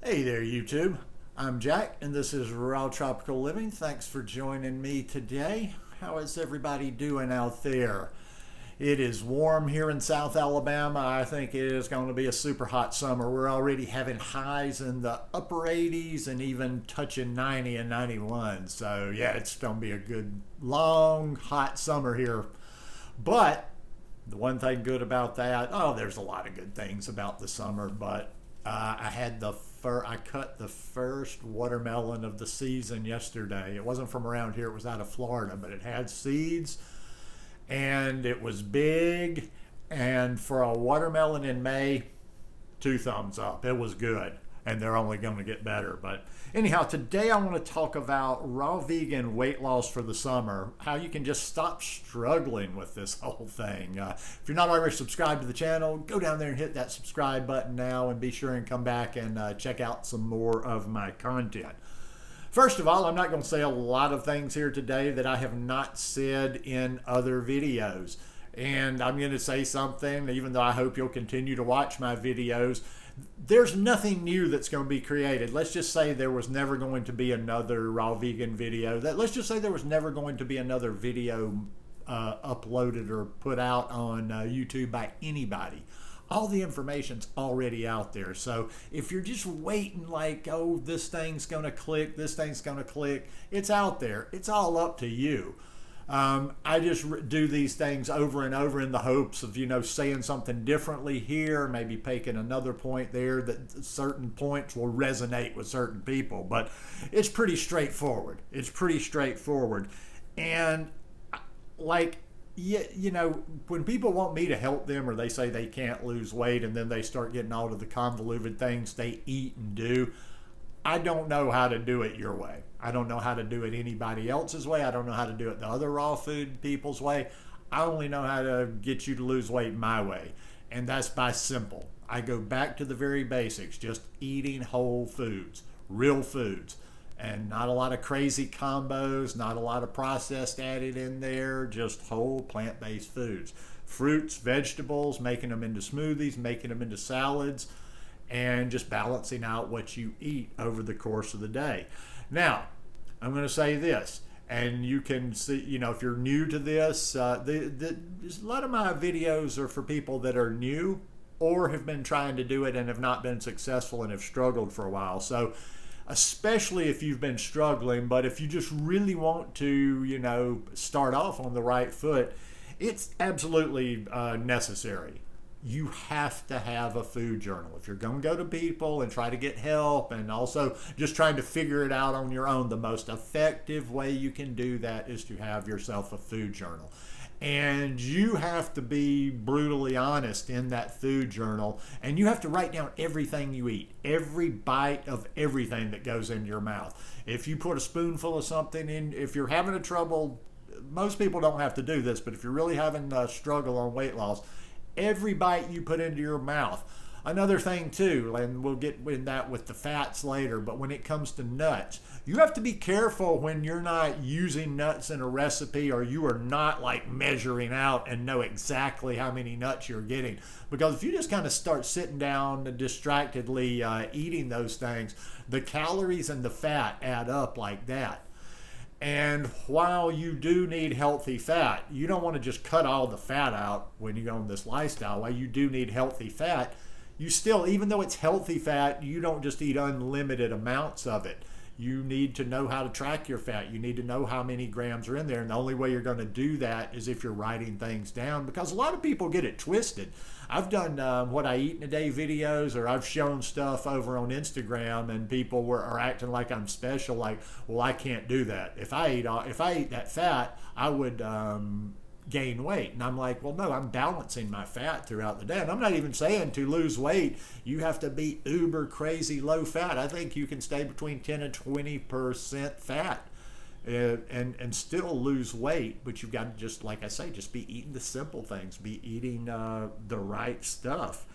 Hey there, YouTube. I'm Jack, and this is Raw Tropical Living. Thanks for joining me today. How is everybody doing out there? It is warm here in South Alabama. I think it is going to be a super hot summer. We're already having highs in the upper 80s and even touching 90 and 91. So, yeah, it's going to be a good, long, hot summer here. But the one thing good about that, there's a lot of good things about the summer, but I cut the first watermelon of the season yesterday. It wasn't from around here, it was out of Florida, but it had seeds and it was big. And for a watermelon in May, 2 thumbs up. It was good, and they're only going to get better. But anyhow, today I want to talk about raw vegan weight loss for the summer, how you can just stop struggling with this whole thing. If you're not already subscribed to the channel, go down there and hit that subscribe button now, and be sure and come back and check out some more of my content. First of all, I'm not going to say a lot of things here today that I have not said in other videos. And I'm going to say something, even though I hope you'll continue to watch my videos. There's nothing new that's going to be created. Let's just say there was never going to be another raw vegan video. Let's just say there was never going to be another video uploaded or put out on YouTube by anybody. All the information's already out there. So if you're just waiting like, oh, this thing's going to click, this thing's going to click, it's out there. It's all up to you. I just do these things over and over in the hopes of, saying something differently here, maybe taking another point there, that certain points will resonate with certain people. But it's pretty straightforward. And when people want me to help them, or they say they can't lose weight, and then they start getting all of the convoluted things they eat and do, I don't know how to do it your way. I don't know how to do it anybody else's way. I don't know how to do it the other raw food people's way. I only know how to get you to lose weight my way. And that's by simple. I go back to the very basics, just eating whole foods, real foods, and not a lot of crazy combos, not a lot of processed added in there, just whole plant-based foods. Fruits, vegetables, making them into smoothies, making them into salads, and just balancing out what you eat over the course of the day. Now, I'm going to say this, and you can see, if you're new to this, a lot of my videos are for people that are new or have been trying to do it and have not been successful and have struggled for a while. So, especially if you've been struggling, but if you just really want to, start off on the right foot, it's absolutely necessary. You have to have a food journal. If you're going to go to people and try to get help, and also just trying to figure it out on your own, the most effective way you can do that is to have yourself a food journal. And you have to be brutally honest in that food journal, and you have to write down everything you eat, every bite of everything that goes into your mouth. If you put a spoonful of something in, if you're having a trouble, most people don't have to do this, but if you're really having a struggle on weight loss, every bite you put into your mouth. Another thing too, and we'll get in that with the fats later, but when it comes to nuts, you have to be careful when you're not using nuts in a recipe, or you are not measuring out and know exactly how many nuts you're getting. Because if you just kind of start sitting down and distractedly eating those things, the calories and the fat add up like that. And while you do need healthy fat, you don't want to just cut all the fat out when you go on this lifestyle. While you do need healthy fat, you still, even though it's healthy fat, you don't just eat unlimited amounts of it. You need to know how to track your fat. You need to know how many grams are in there. And the only way you're going to do that is if you're writing things down, because a lot of people get it twisted. I've done what I eat in a day videos, or I've shown stuff over on Instagram, and people are acting like I'm special, like, well, I can't do that. If I eat that fat, I would gain weight. And I'm like, well, no, I'm balancing my fat throughout the day. And I'm not even saying to lose weight you have to be uber crazy low fat. I think you can stay between 10 and 20% fat and still lose weight, but you've got to, just like I say, just be eating the simple things, be eating the right stuff.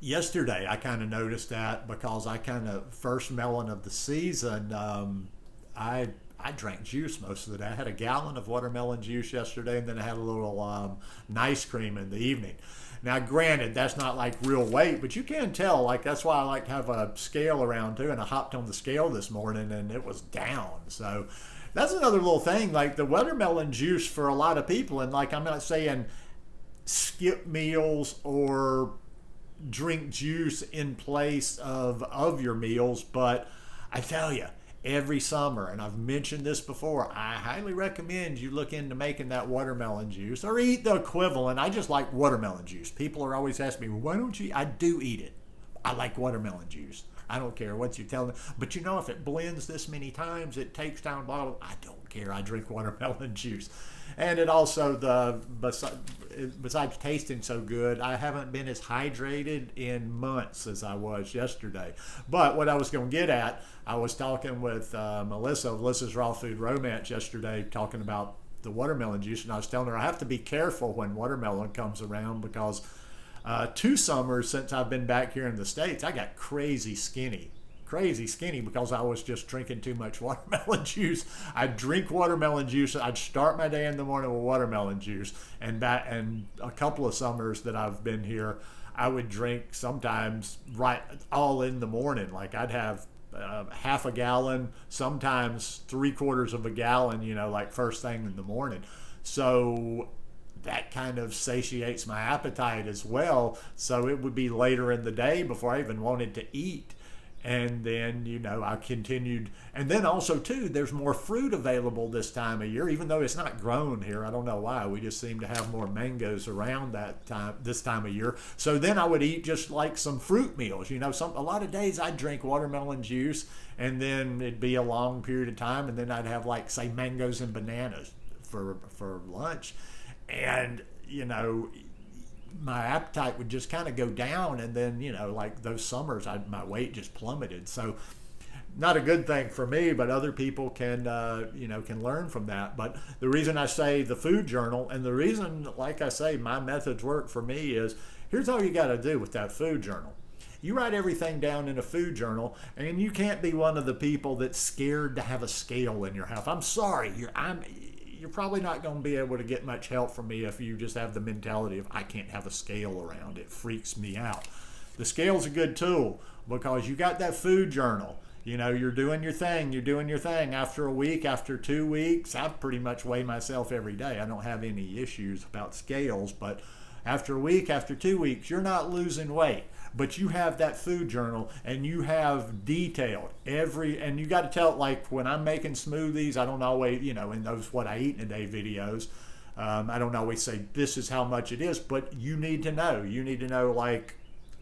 Yesterday I kind of noticed that, because I kind of, first melon of the season, I drank juice most of the day. I had a gallon of watermelon juice yesterday, and then I had a little ice cream in the evening. Now, granted, that's not like real weight, but you can tell. Like, that's why I like to have a scale around too. And I hopped on the scale this morning and it was down. So that's another little thing. Like the watermelon juice for a lot of people, and like I'm not saying skip meals or drink juice in place of your meals, but I tell you, every summer, and I've mentioned this before, I highly recommend you look into making that watermelon juice or eat the equivalent. I just like watermelon juice. People are always asking me, well, why don't you? I do eat it. I like watermelon juice. I don't care what you tell me. But you know, if it blends this many times, it takes down bottle. I don't care. I drink watermelon juice. And it also, besides tasting so good, I haven't been as hydrated in months as I was yesterday. But what I was going to get at, I was talking with Melissa's Raw Food Romance yesterday, talking about the watermelon juice, and I was telling her I have to be careful when watermelon comes around because 2 summers since I've been back here in the States, I got crazy skinny because I was just drinking too much watermelon juice. I'd drink watermelon juice. I'd start my day in the morning with watermelon juice. And a couple of summers that I've been here, I would drink sometimes right all in the morning. Like I'd have half a gallon, sometimes 3/4 of a gallon, like first thing in the morning. So that kind of satiates my appetite as well. So it would be later in the day before I even wanted to eat. And then, I continued. And then also, too, there's more fruit available this time of year, even though it's not grown here. I don't know why. We just seem to have more mangoes around this time of year. So then I would eat just like some fruit meals. A lot of days I'd drink watermelon juice, and then it'd be a long period of time, and then I'd have, like, say, mangoes and bananas for lunch. And, my appetite would just kind of go down, and then like those summers my weight just plummeted. So not a good thing for me, but other people can can learn from that. But the reason I say the food journal, and the reason, like I say, my methods work for me is, here's all you got to do with that food journal. You write everything down in a food journal, and you can't be one of the people that's scared to have a scale in your house. I'm sorry, you're probably not going to be able to get much help from me if you just have the mentality of, I can't have a scale around. It freaks me out. The scale's a good tool because you got that food journal. You're doing your thing. After a week, after 2 weeks, I pretty much weigh myself every day. I don't have any issues about scales, but after a week, after 2 weeks, you're not losing weight. But you have that food journal, and you have detailed and you got to tell it, like when I'm making smoothies, I don't always, in those what I eat in a day videos, I don't always say this is how much it is, but you need to know, like,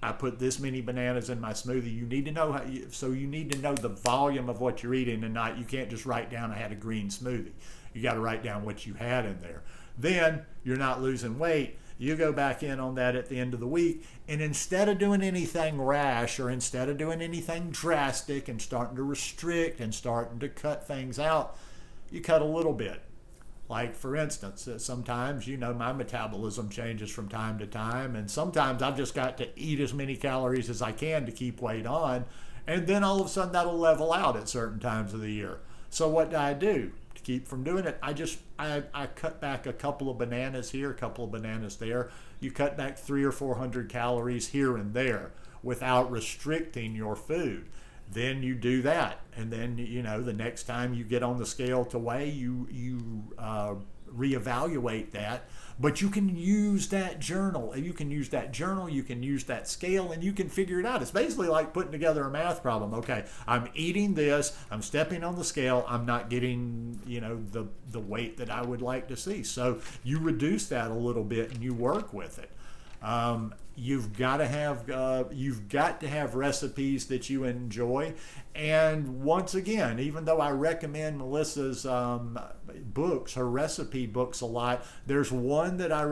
I put this many bananas in my smoothie. You need to know you need to know the volume of what you're eating, and you can't just write down I had a green smoothie. You got to write down what you had in there. Then you're not losing weight. You go back in on that at the end of the week, and instead of doing anything rash or instead of doing anything drastic and starting to restrict and starting to cut things out, you cut a little bit. Like, for instance, sometimes, my metabolism changes from time to time, and sometimes I've just got to eat as many calories as I can to keep weight on, and then all of a sudden that'll level out at certain times of the year. So what do? To keep from doing it, I cut back a couple of bananas here, a couple of bananas there. You cut back 300 or 400 calories here and there without restricting your food. Then you do that, and then the next time you get on the scale to weigh, you reevaluate that. But you can use that journal, you can use that scale, and you can figure it out. It's basically like putting together a math problem. Okay, I'm eating this, I'm stepping on the scale, I'm not getting the weight that I would like to see. So you reduce that a little bit and you work with it. You've got to have recipes that you enjoy. And once again, even though I recommend Melissa's books, her recipe books a lot, there's one that I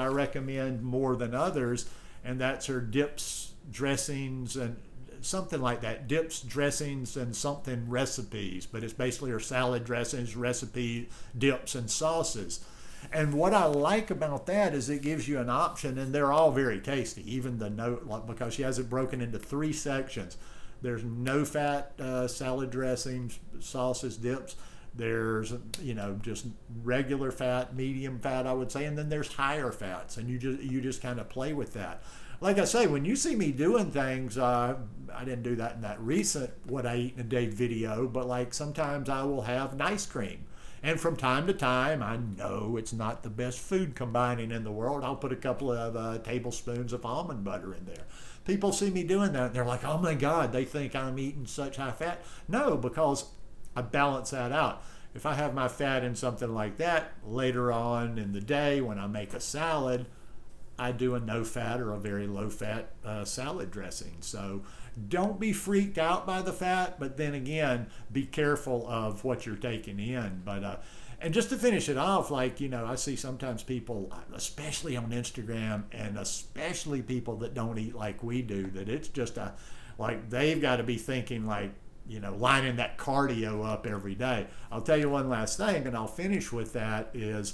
recommend more than others, and that's her dips, dressings, and something like that. Dips, dressings, and something recipes. But it's basically her salad dressings, recipe, dips, and sauces. And what I like about that is it gives you an option, and they're all very tasty. Even because she has it broken into 3 sections. There's no fat salad dressings, sauces, dips. There's, just regular fat, medium fat, I would say, and then there's higher fats, and you just kind of play with that. Like I say, when you see me doing things, I didn't do that in that recent what I eat in a day video, but like sometimes I will have an ice cream. And from time to time, I know it's not the best food combining in the world. I'll put a couple of tablespoons of almond butter in there. People see me doing that, and they're like, oh my God, they think I'm eating such high fat. No, because I balance that out. If I have my fat in something like that, later on in the day when I make a salad, I do a no fat or a very low fat salad dressing. So don't be freaked out by the fat, but then again, be careful of what you're taking in. But and just to finish it off, I see sometimes people, especially on Instagram, and especially people that don't eat like we do, that it's just they've got to be thinking lining that cardio up every day. I'll tell you one last thing, and I'll finish with that, is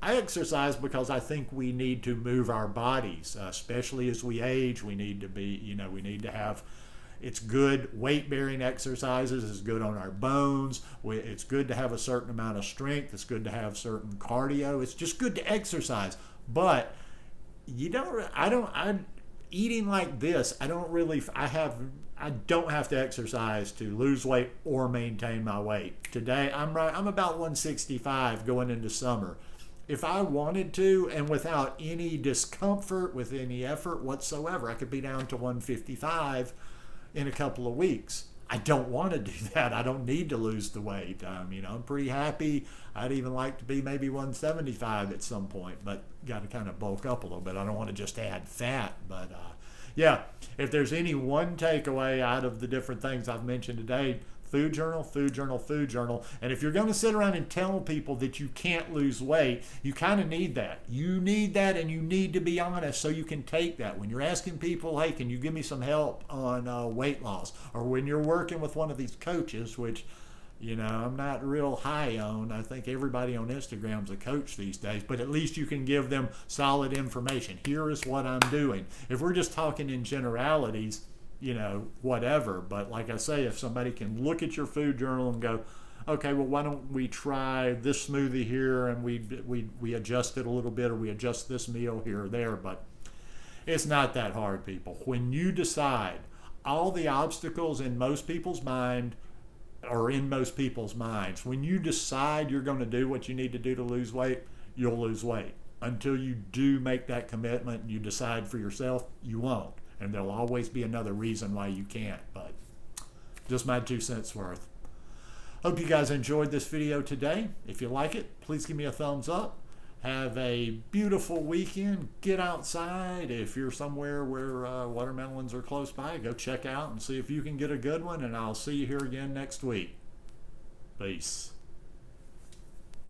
I exercise because I think we need to move our bodies, especially as we age. We need to be, we need to have, it's good weight-bearing exercises. It's good on our bones. It's good to have a certain amount of strength. It's good to have certain cardio. It's just good to exercise. But eating like this, I don't have to exercise to lose weight or maintain my weight. Today, I'm about 165 going into summer. If I wanted to, and without any discomfort, with any effort whatsoever, I could be down to 155 in a couple of weeks. I don't want to do that. I don't need to lose the weight. I'm pretty happy. I'd even like to be maybe 175 at some point, but got to kind of bulk up a little bit. I don't want to just add fat. But yeah, if there's any one takeaway out of the different things I've mentioned today, food journal, food journal, food journal. And if you're going to sit around and tell people that you can't lose weight, you kind of need that. You need that, and you need to be honest so you can take that. When you're asking people, hey, can you give me some help on weight loss? Or when you're working with one of these coaches, which, I'm not real high on. I think everybody on Instagram's a coach these days, but at least you can give them solid information. Here is what I'm doing. If we're just talking in generalities, whatever. But like I say, if somebody can look at your food journal and go, okay, well, why don't we try this smoothie here, and we adjust it a little bit, or we adjust this meal here or there. But it's not that hard, people. When you decide, all the obstacles in most people's mind are in most people's minds. When you decide you're going to do what you need to do to lose weight, you'll lose weight. Until you do make that commitment and you decide for yourself, you won't. And there'll always be another reason why you can't. But just my 2 cents worth. Hope you guys enjoyed this video today. If you like it, please give me a thumbs up. Have a beautiful weekend. Get outside. If you're somewhere where watermelons are close by, go check out and see if you can get a good one. And I'll see you here again next week. Peace.